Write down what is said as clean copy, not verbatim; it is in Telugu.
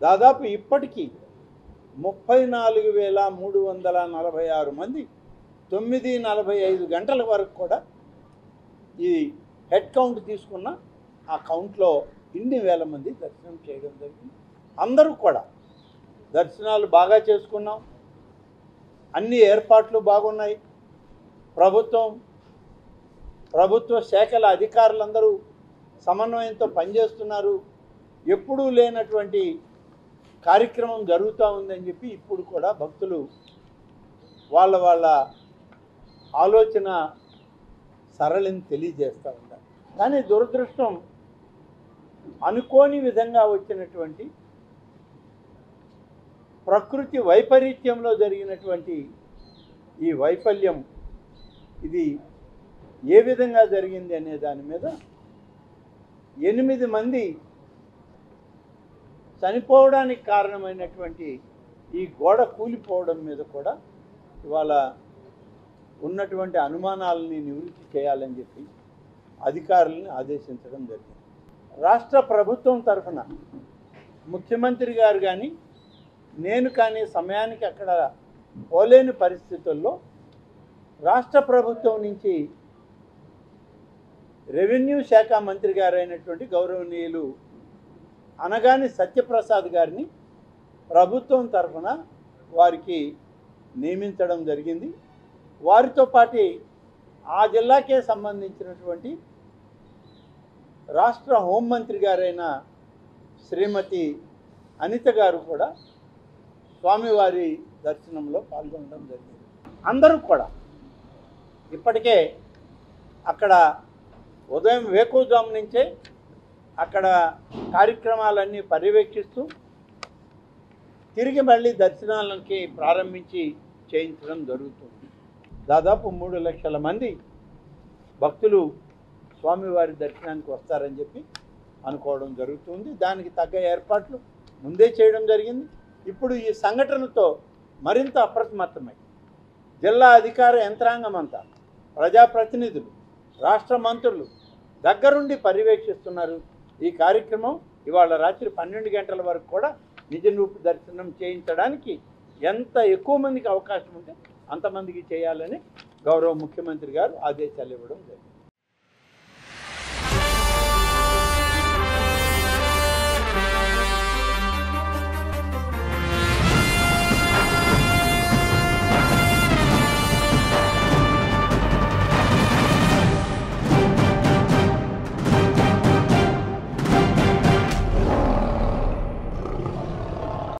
దాదాపు ఇప్పటికీ 34,346 మంది 9:45 గంటల వరకు కూడా ఈ హెడ్ కౌంట్ తీసుకున్న ఆ కౌంట్లో ఇన్ని వేల మంది దర్శనం చేయడం జరిగింది. అందరూ కూడా దర్శనాలు బాగా చేసుకున్నాం, అన్ని ఏర్పాట్లు బాగున్నాయి. ప్రభుత్వ శాఖల అధికారులందరూ సమన్వయంతో పనిచేస్తున్నారు. ఎప్పుడూ లేనటువంటి కార్యక్రమం జరుగుతూ ఉందని చెప్పి ఇప్పుడు కూడా భక్తులు వాళ్ళ ఆలోచన సరళిని తెలియజేస్తూ ఉంటారు. కానీ దురదృష్టం అనుకోని విధంగా వచ్చినటువంటి ప్రకృతి వైపరీత్యంలో జరిగినటువంటి ఈ వైఫల్యం ఇది ఏ విధంగా జరిగింది అనే దాని మీద 8 మంది చనిపోవడానికి కారణమైనటువంటి ఈ గోడ కూలిపోవడం మీద కూడా ఇవాళ ఉన్నటువంటి అనుమానాలని నివృత్తి చేయాలని చెప్పి అధికారులను ఆదేశించడం జరిగింది. రాష్ట్ర ప్రభుత్వం తరఫున ముఖ్యమంత్రి గారు కానీ నేను కానీ సమయానికి అక్కడ పోలేని పరిస్థితుల్లో రాష్ట్ర ప్రభుత్వం నుంచి రెవెన్యూ శాఖ మంత్రి గారైనటువంటి గౌరవనీయులు అనగాని సత్యప్రసాద్ గారిని ప్రభుత్వం తరఫున వారికి నియమించడం జరిగింది. వారితో పాటు ఆ జిల్లాకే సంబంధించినటువంటి రాష్ట్ర హోంమంత్రి గారైన శ్రీమతి అనిత గారు కూడా స్వామివారి దర్శనంలో పాల్గొనడం జరిగింది. అందరూ కూడా ఇప్పటికే అక్కడ ఉదయం వేకువజాము నుంచే అక్కడ కార్యక్రమాలన్నీ పర్యవేక్షిస్తూ తిరిగి మళ్ళీ దర్శనాలకి ప్రారంభించి చేయించడం జరుగుతుంది. దాదాపు 3 లక్షల మంది భక్తులు స్వామివారి దర్శనానికి వస్తారని చెప్పి అనుకోవడం జరుగుతుంది. దానికి తగ్గ ఏర్పాట్లు ముందే చేయడం జరిగింది. ఇప్పుడు ఈ సంఘటనతో మరింత అప్రమత్తమై జిల్లా అధికార యంత్రాంగం అంతా, ప్రజాప్రతినిధులు, రాష్ట్ర మంత్రులు దగ్గరుండి పర్యవేక్షిస్తున్నారు. ఈ కార్యక్రమం ఇవాళ రాత్రి 12 గంటల వరకు కూడా నిజరూప దర్శనం చేయించడానికి ఎంత ఎక్కువ మందికి అవకాశం ఉంటే అంతమందికి చేయాలని గౌరవ ముఖ్యమంత్రి గారు ఆదేశాలు ఇవ్వడం జరిగింది.